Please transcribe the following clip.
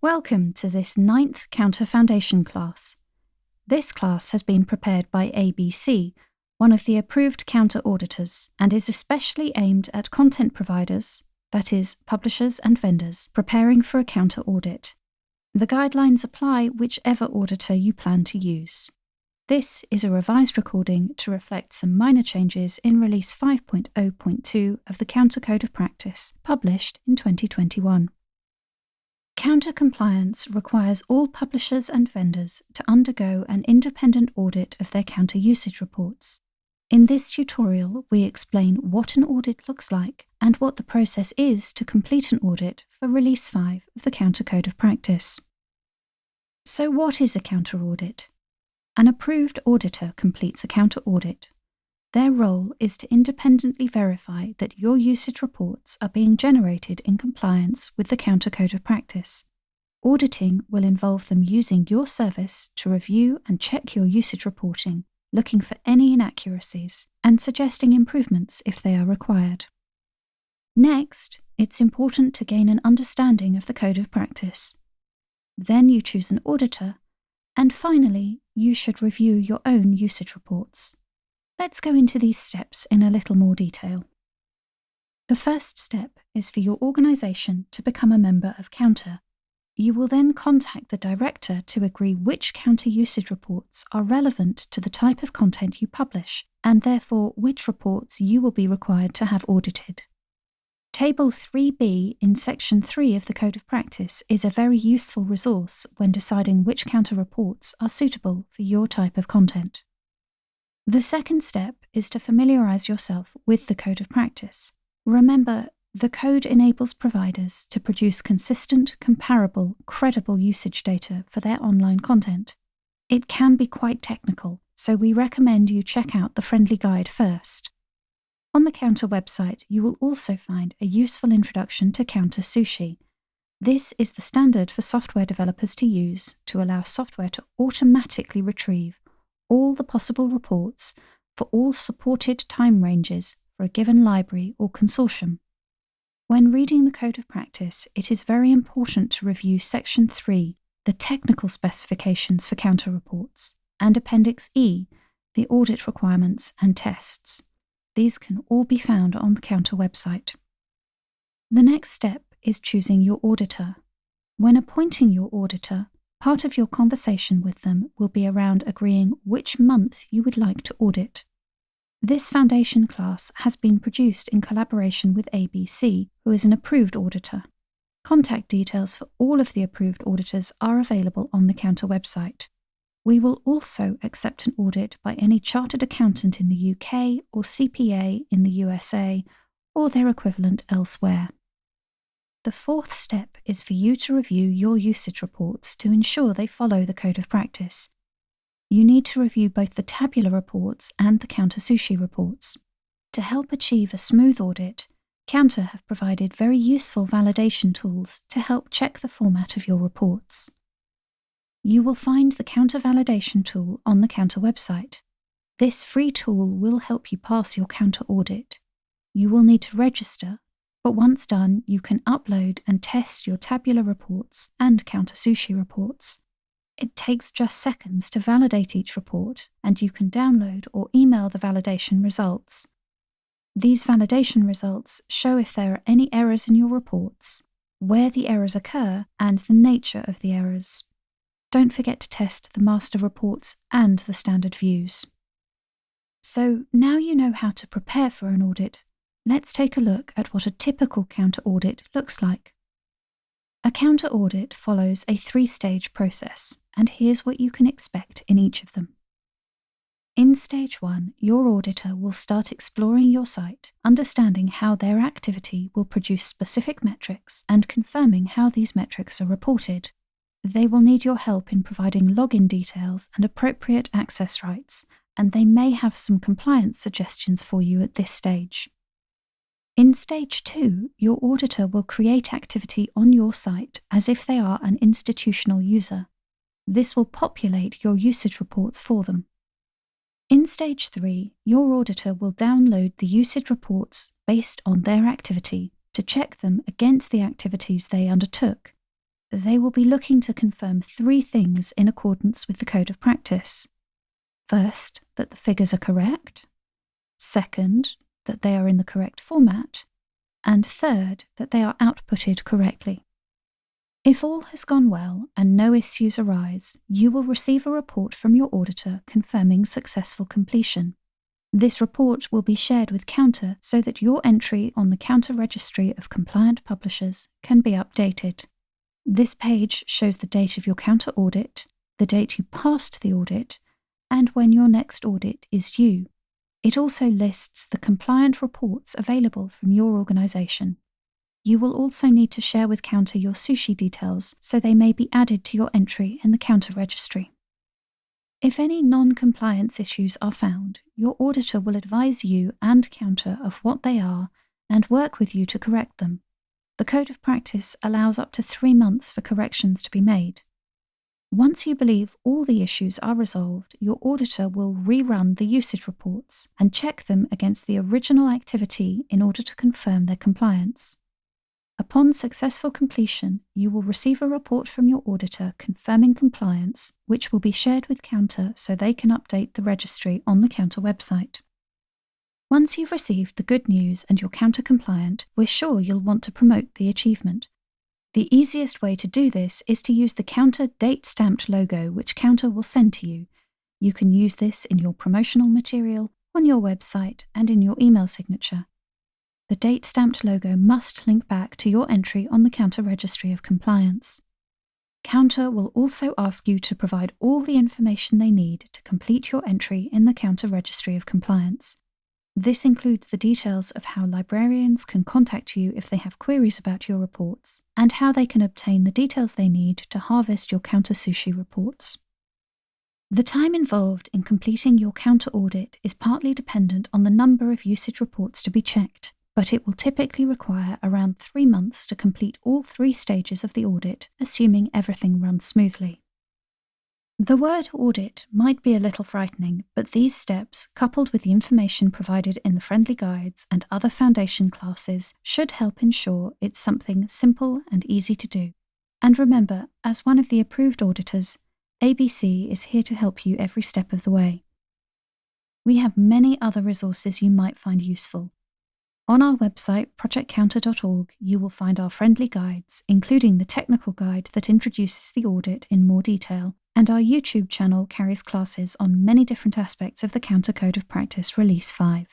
Welcome to this 9th Counter Foundation class. This class has been prepared by ABC, one of the approved counter auditors, and is especially aimed at content providers, that is, publishers and vendors, preparing for a counter audit. The guidelines apply whichever auditor you plan to use. This is a revised recording to reflect some minor changes in Release 5.0.2 of the Counter Code of Practice, published in 2021. Counter compliance requires all publishers and vendors to undergo an independent audit of their counter usage reports. In this tutorial, we explain what an audit looks like and what the process is to complete an audit for Release 5 of the Counter Code of Practice. So what is a counter audit? An approved auditor completes a counter audit. Their role is to independently verify that your usage reports are being generated in compliance with the Counter Code of Practice. Auditing will involve them using your service to review and check your usage reporting, looking for any inaccuracies, and suggesting improvements if they are required. Next, it's important to gain an understanding of the Code of Practice. Then you choose an auditor, and finally, you should review your own usage reports. Let's go into these steps in a little more detail. The first step is for your organisation to become a member of Counter. You will then contact the director to agree which counter usage reports are relevant to the type of content you publish, and therefore which reports you will be required to have audited. Table 3b in Section 3 of the Code of Practice is a very useful resource when deciding which counter reports are suitable for your type of content. The second step is to familiarise yourself with the Code of Practice. Remember, the code enables providers to produce consistent, comparable, credible usage data for their online content. It can be quite technical, so we recommend you check out the friendly guide first. On the Counter website, you will also find a useful introduction to Counter Sushi. This is the standard for software developers to use to allow software to automatically retrieve all the possible reports for all supported time ranges for a given library or consortium. When reading the Code of Practice, it is very important to review Section 3, the technical specifications for counter reports, and Appendix E, the audit requirements and tests. These can all be found on the Counter website. The next step is choosing your auditor. When appointing your auditor, part of your conversation with them will be around agreeing which month you would like to audit. This foundation class has been produced in collaboration with ABC, who is an approved auditor. Contact details for all of the approved auditors are available on the Counter website. We will also accept an audit by any chartered accountant in the UK or CPA in the USA or their equivalent elsewhere. The fourth step is for you to review your usage reports to ensure they follow the Code of Practice. You need to review both the tabular reports and the Counter Sushi reports. To help achieve a smooth audit, Counter have provided very useful validation tools to help check the format of your reports. You will find the Counter validation tool on the Counter website. This free tool will help you pass your counter audit. You will need to register, but once done, you can upload and test your tabular reports and Counter Sushi reports. It takes just seconds to validate each report, and you can download or email the validation results. These validation results show if there are any errors in your reports, where the errors occur, and the nature of the errors. Don't forget to test the master reports and the standard views. So now you know how to prepare for an audit. Let's take a look at what a typical counter audit looks like. A counter audit follows a 3-stage process, and here's what you can expect in each of them. In Stage 1, your auditor will start exploring your site, understanding how their activity will produce specific metrics and confirming how these metrics are reported. They will need your help in providing login details and appropriate access rights, and they may have some compliance suggestions for you at this stage. In Stage 2, your auditor will create activity on your site as if they are an institutional user. This will populate your usage reports for them. In Stage 3, your auditor will download the usage reports based on their activity to check them against the activities they undertook. they will be looking to confirm 3 things in accordance with the Code of Practice. First, that the figures are correct. Second, that they are in the correct format. And third, that they are outputted correctly. If all has gone well and no issues arise, you will receive a report from your auditor confirming successful completion. This report will be shared with Counter so that your entry on the Counter Registry of Compliant Publishers can be updated. This page shows the date of your Counter audit, the date you passed the audit, and when your next audit is due. It also lists the compliant reports available from your organisation. You will also need to share with Counter your sushi details so they may be added to your entry in the Counter registry. If any non-compliance issues are found, your auditor will advise you and Counter of what they are and work with you to correct them. The Code of Practice allows up to 3 months for corrections to be made. Once you believe all the issues are resolved, your auditor will rerun the usage reports and check them against the original activity in order to confirm their compliance. Upon successful completion, you will receive a report from your auditor confirming compliance, which will be shared with Counter so they can update the registry on the Counter website. Once you've received the good news and you're Counter compliant, we're sure you'll want to promote the achievement. The easiest way to do this is to use the Counter date-stamped logo which Counter will send to you. You can use this in your promotional material, on your website, and in your email signature. The date-stamped logo must link back to your entry on the Counter Registry of Compliance. Counter will also ask you to provide all the information they need to complete your entry in the Counter Registry of Compliance. This includes the details of how librarians can contact you if they have queries about your reports, and how they can obtain the details they need to harvest your Counter Sushi reports. The time involved in completing your Counter audit is partly dependent on the number of usage reports to be checked, but it will typically require around 3 months to complete all 3 stages of the audit, assuming everything runs smoothly. The word audit might be a little frightening, but these steps, coupled with the information provided in the friendly guides and other foundation classes, should help ensure it's something simple and easy to do. And remember, as one of the approved auditors, ABC is here to help you every step of the way. We have many other resources you might find useful. On our website, projectcounter.org, you will find our friendly guides, including the technical guide that introduces the audit in more detail, and our YouTube channel carries classes on many different aspects of the Counter Code of Practice Release 5.